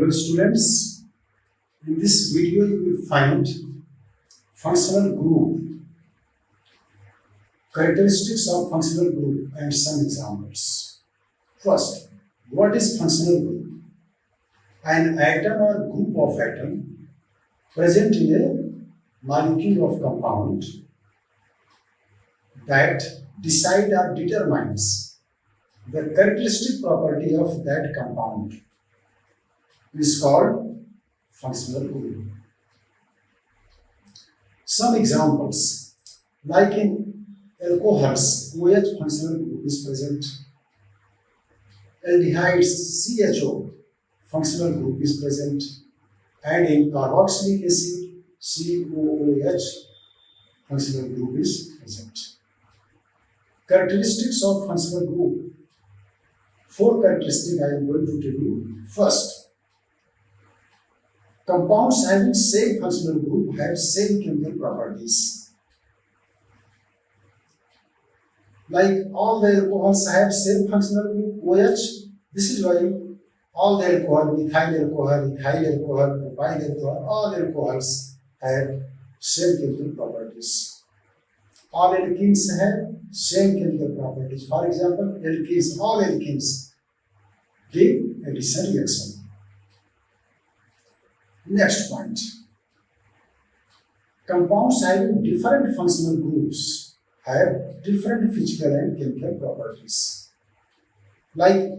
Hello students, in this video you will find functional group, characteristics of functional group and some examples. First, what is functional group? An atom or group of atom present in a molecule of compound that decide or determines the characteristic property of that compound is called functional group. Some examples, like in alcohols, OH functional group is present. Aldehydes, CHO functional group is present. And in carboxylic acid, COOH functional group is present. Characteristics of functional group. 4 characteristics I am going to tell you. First, compounds having same functional group have same chemical properties. Like all the alcohols have same functional group OH. This is why all the alcohol, methyl alcohol, ethyl alcohol, propyl alcohol, all alcohols have same chemical properties. All alkenes have same chemical properties. For example, alkenes, all alkenes give addition reaction. Next point. Compounds having different functional groups have different physical and chemical properties. Like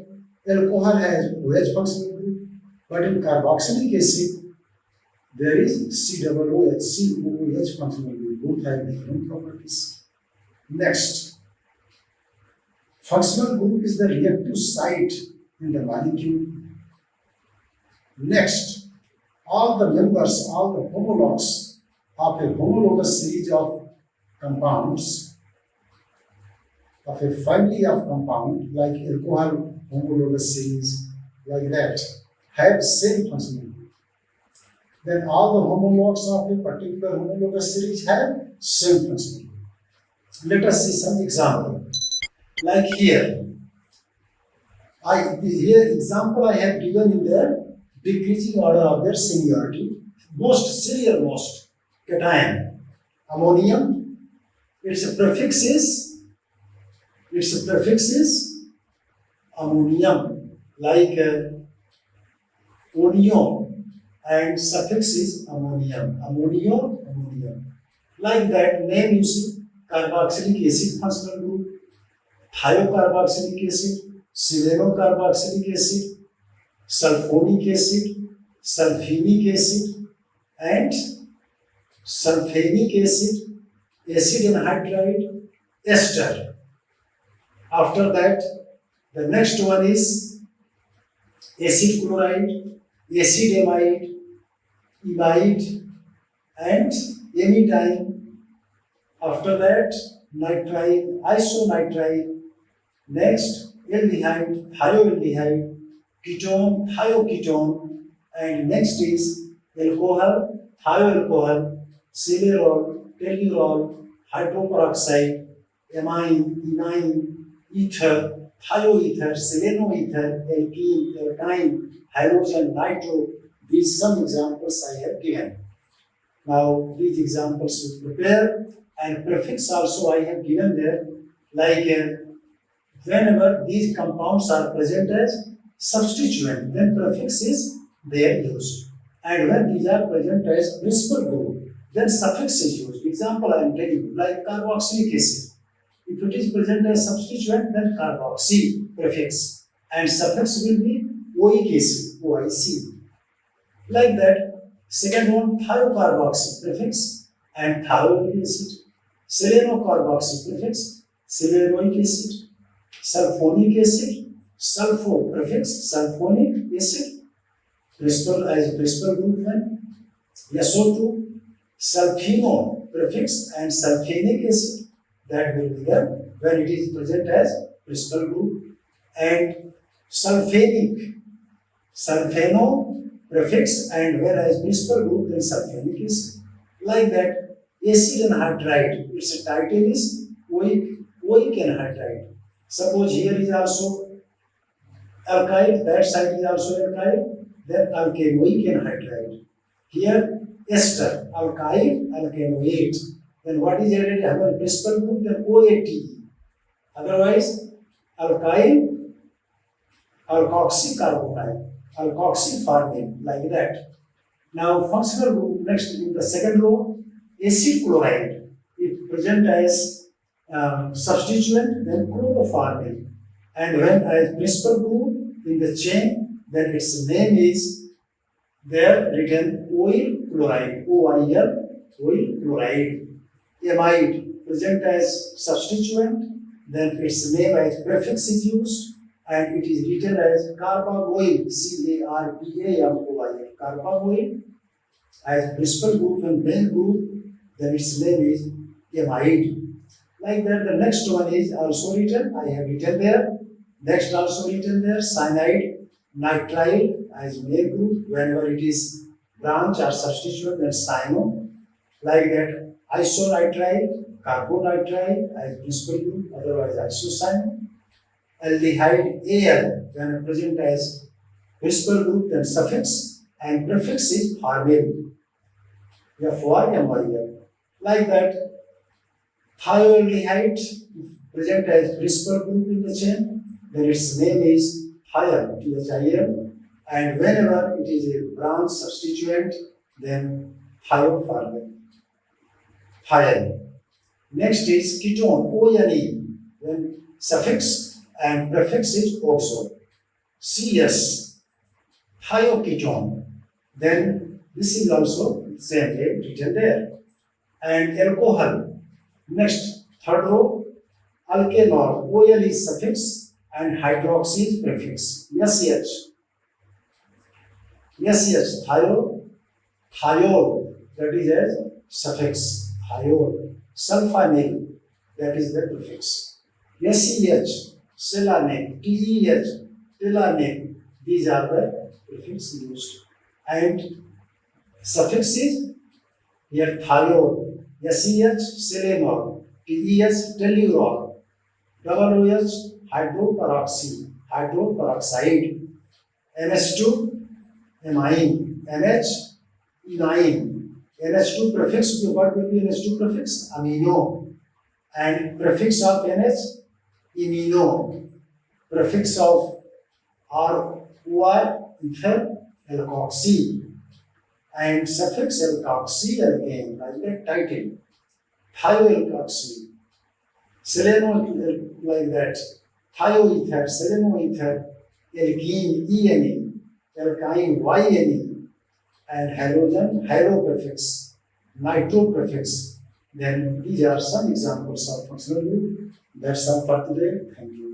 alcohol has OH functional group, but in carboxylic acid there is COOH functional group. Both have different properties. Next, functional group is the reactive site in the molecule. Next, all the members, all the homologs of a homologous series of compounds, of a family of compound like alcohol homologous series, like that, have same functional group. Then all the homologs of a particular homologous series have same functional group. Let us see some example. Like here, example I have given in the decreasing order of their seniority. Most cation, ammonium, its prefix is ammonium, like onium, and suffix is ammonium, ammonium. Like that, name you see, carboxylic acid functional group, thiocarboxylic acid, selenocarboxylic acid, sulfonic acid, sulfenic acid, and sulfanic acid, acid anhydride, ester. After that, the next one is acid chloride, acid amide, imide, and amidine. After that, nitride, isonitride. Next, aldehyde, thioaldehyde, ketone, thioketone, and next is alcohol, thioalcohol, celerol, tellurol, hydroperoxide, amine, imine, ether, thioether, selenoether, alkene, alkyne, halogen, nitro. These some examples I have given. Now these examples you prepare, and prefix also I have given there, like whenever these compounds are present as substituent, then prefix is there used. And when these are present as principal group, then suffix is used. Example I am telling you, like carboxylic acid. If it is present as substituent, then carboxy prefix, and suffix will be oic acid, OIC. Like that, second one, thiocarboxy prefix and thioic acid, selenocarboxy prefix, selenoic acid, sulfonic acid, sulfo prefix, sulfonic acid, principal as principal group when SO2, sulfeno prefix and sulfanic acid, that will be there when it is present as principal group, and sulfanic, sulfano prefix, and whereas principal group then sulfanic acid. Like that, acid anhydride, its title is oic Suppose here is also alkyl, that side is also alkyl, then alkanoic anhydride. Here ester, alkyl alkanoate. Then what is added? Our principal group, then OATE. Otherwise, alkyl alkoxy carbonyl, alkoxy farmine, like that. Now functional group, next in the second row, acid chloride. It present as substituent, then chloroformine. And when as principal group in the chain, then its name is there written oil chloride, OIL, oil chloride. Amide present as substituent, then its name as prefix is used, and it is written as carbamoil, CARPAMOIL, carbamoil. As principal group and main group, then its name is amide. Like that, the next one is also written, I have written there. Next also written there, cyanide, nitrile as main group. Whenever it is branch or substituent, then cyano. Like that, isonitrile, carbonitrile as principal group, otherwise isocyano. Aldehyde Al, when present as principal group, then suffix, and prefix is formyl. FORMYL. Like that, thioaldehyde present as principal group in the chain, then its name is thiol, THIL, and whenever it is a branch substituent, then thioformyl. Thiol. Next is ketone, ONE, when suffix and prefix is oxo. CS, thioketone. Then this is also same way written there. And alcohol. Next, third row, alkanol, OL is suffix and hydroxy is prefix. SH. SH, thiol, that is as suffix, thiol. Sulfonamide, that is the prefix. SEH, selanate, TEH, telanate, these are the prefix used. And suffix is here thiol, SEH, selenol, TEH, tellurol, OOH, hydroperoxide, NH2, amine, NH, enine, NH2 prefix, what will be NH2 prefix? Amino, and prefix of NH, imino, prefix of ROR, ether, alkoxy, and suffix alkoxy alkane, like that title, thioalkoxy, seleno, like that, thioether, selenoether, alkene, ENE, alkyne, YNE, and halogen, halo prefix, nitro prefix. Then these are some examples of functional group. That's all for today. Thank you.